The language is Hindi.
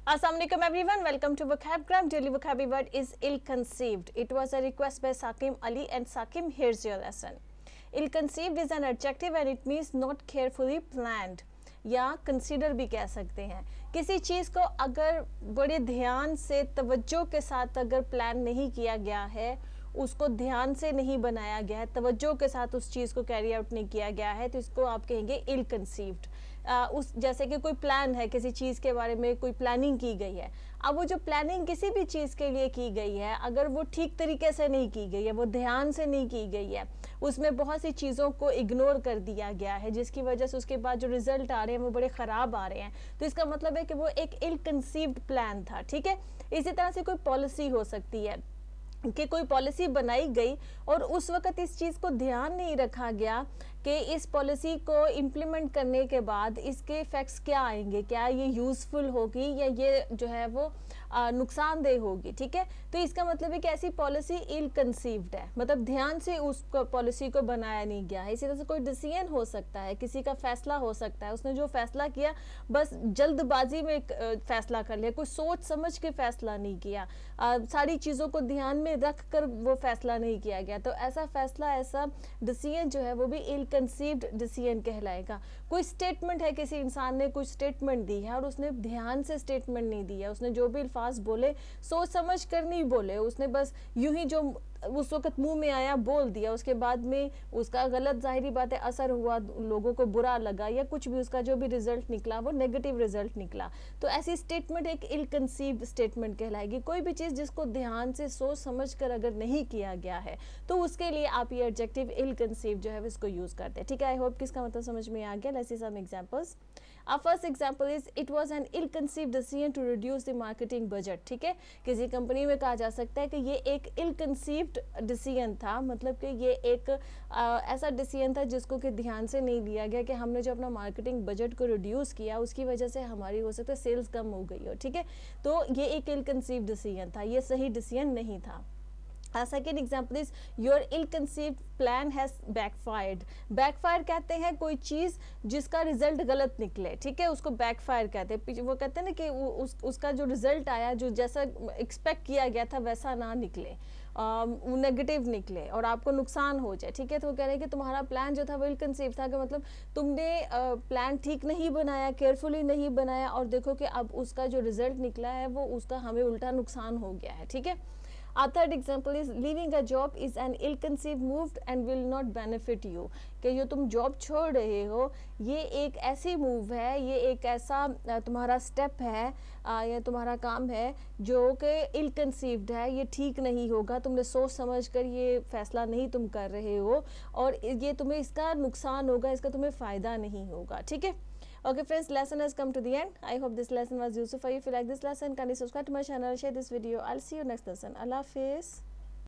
Assalamualaikum everyone, welcome to Vocabgram. Daily vocabulary word is ill-conceived. It was a request by Sakim Ali and Sakim, here's your lesson. Ill-conceived is an adjective and it means not carefully planned या कंसीडर भी कह सकते हैं। किसी चीज़ को अगर बड़े ध्यान से तवज्जो के साथ अगर प्लान नहीं किया गया है, उसको ध्यान से नहीं बनाया गया है, तवज्जो के साथ उस चीज़ को कैरी आउट नहीं किया गया है, तो इसको आप कहेंगे इल कंसीव्ड। उस जैसे कि कोई प्लान है, किसी चीज़ के बारे में कोई प्लानिंग की गई है। अब वो जो प्लानिंग किसी भी चीज़ के लिए की गई है, अगर वो ठीक तरीके से नहीं की गई है, वो ध्यान से नहीं की गई है, उसमें बहुत सी चीज़ों को इग्नोर कर दिया गया है, जिसकी वजह से उसके बाद जो रिजल्ट आ रहे हैं वो बड़े ख़राब आ रहे हैं, तो इसका मतलब है कि वो एक इल कंसीव्ड प्लान था। ठीक है, इसी तरह से कोई पॉलिसी हो सकती है कि कोई पॉलिसी बनाई गई और उस वक्त इस चीज़ को ध्यान नहीं रखा गया कि इस पॉलिसी को इम्प्लीमेंट करने के बाद इसके इफ़ेक्ट्स क्या आएंगे, क्या ये यूज़फुल होगी या ये जो है वो नुकसानदेह होगी। ठीक है, तो इसका मतलब है कि ऐसी पॉलिसी इल कंसीव्ड है, मतलब ध्यान से उस पॉलिसी को बनाया नहीं गया है। इसी तरह से कोई डिसीजन हो सकता है, किसी का फैसला हो सकता है, उसने जो फैसला किया बस जल्दबाजी में फैसला कर लिया, कोई सोच समझ के फैसला नहीं किया, सारी चीज़ों को ध्यान में रख कर वो फैसला नहीं किया गया, तो ऐसा फैसला, ऐसा डिसीजन जो है वो भी इल कंसीव्ड डिसीजन कहलाएगा। कोई स्टेटमेंट है, किसी इंसान ने कुछ स्टेटमेंट दी है और उसने ध्यान से स्टेटमेंट नहीं दिया, उसने जो भी अल्फाज बोले सोच समझ कर नहीं बोले, उसने बस यूं ही जो उस वक्त मुंह में आया बोल दिया, उसके बाद में उसका गलत, जाहिरी बात है, असर हुआ, लोगों को बुरा लगा या कुछ भी, उसका जो भी रिजल्ट निकला वो नेगेटिव रिजल्ट निकला, तो ऐसी स्टेटमेंट एक इल कंसीव्ड स्टेटमेंट कहलाएगी। कोई भी चीज़ जिसको ध्यान से सोच समझ कर अगर नहीं किया गया है तो उसके लिए आप ये एडजेक्टिव इल कंसीव्ड जो है इसको यूज़ करते हैं। ठीक है, आई होप कि इसका मतलब समझ में आ गया। Let's see some examples. Our first example is it was an ill-conceived decision to reduce the marketing budget. ठीक है, किसी कंपनी में कहा जा सकता है कि ये एक ill-conceived decision था, मतलब कि ये एक ऐसा डिसीजन था जिसको कि ध्यान से नहीं लिया गया कि हमने जो अपना मार्केटिंग बजट को रिड्यूस किया उसकी वजह से हमारी हो सकता है सेल्स कम हो गई हो। ठीक है, तो ये एक ill-conceived डिसीजन था, ये सही डिसीजन नहीं था। Second example is your ill conceived plan has backfired. Backfire कहते हैं कोई चीज़ जिसका रिजल्ट गलत निकले। ठीक है, उसको बैकफायर कहते हैं। वो कहते हैं ना कि उसका जो रिजल्ट आया, जो जैसा एक्सपेक्ट किया गया था वैसा ना निकले, नेगेटिव निकले और आपको नुकसान हो जाए। ठीक है, तो वो कह रहे हैं कि तुम्हारा प्लान जो था वो इल कंसीव था, कि मतलब तुमने प्लान ठीक नहीं बनाया, केयरफुली नहीं बनाया, और देखो कि अब उसका जो रिजल्ट निकला है वो उसका हमें उल्टा नुकसान हो गया है। ठीक है, Our third example is leaving a job is an ill-conceived move and will not benefit you. कि जो तुम जॉब छोड़ रहे हो ये एक ऐसी मूव है, ये एक ऐसा तुम्हारा स्टेप है या तुम्हारा काम है जो कि इल कंसीव्ड है, ये ठीक नहीं होगा, तुमने सोच समझ कर ये फैसला नहीं तुम कर रहे हो और ये तुम्हें इसका नुकसान होगा, इसका तुम्हें फ़ायदा नहीं होगा। ठीक है, okay friends, lesson has come to the end. I hope this lesson was useful for you. If you like this lesson, kindly subscribe to my channel, share this video. I'll see you next lesson. Allah Hafiz.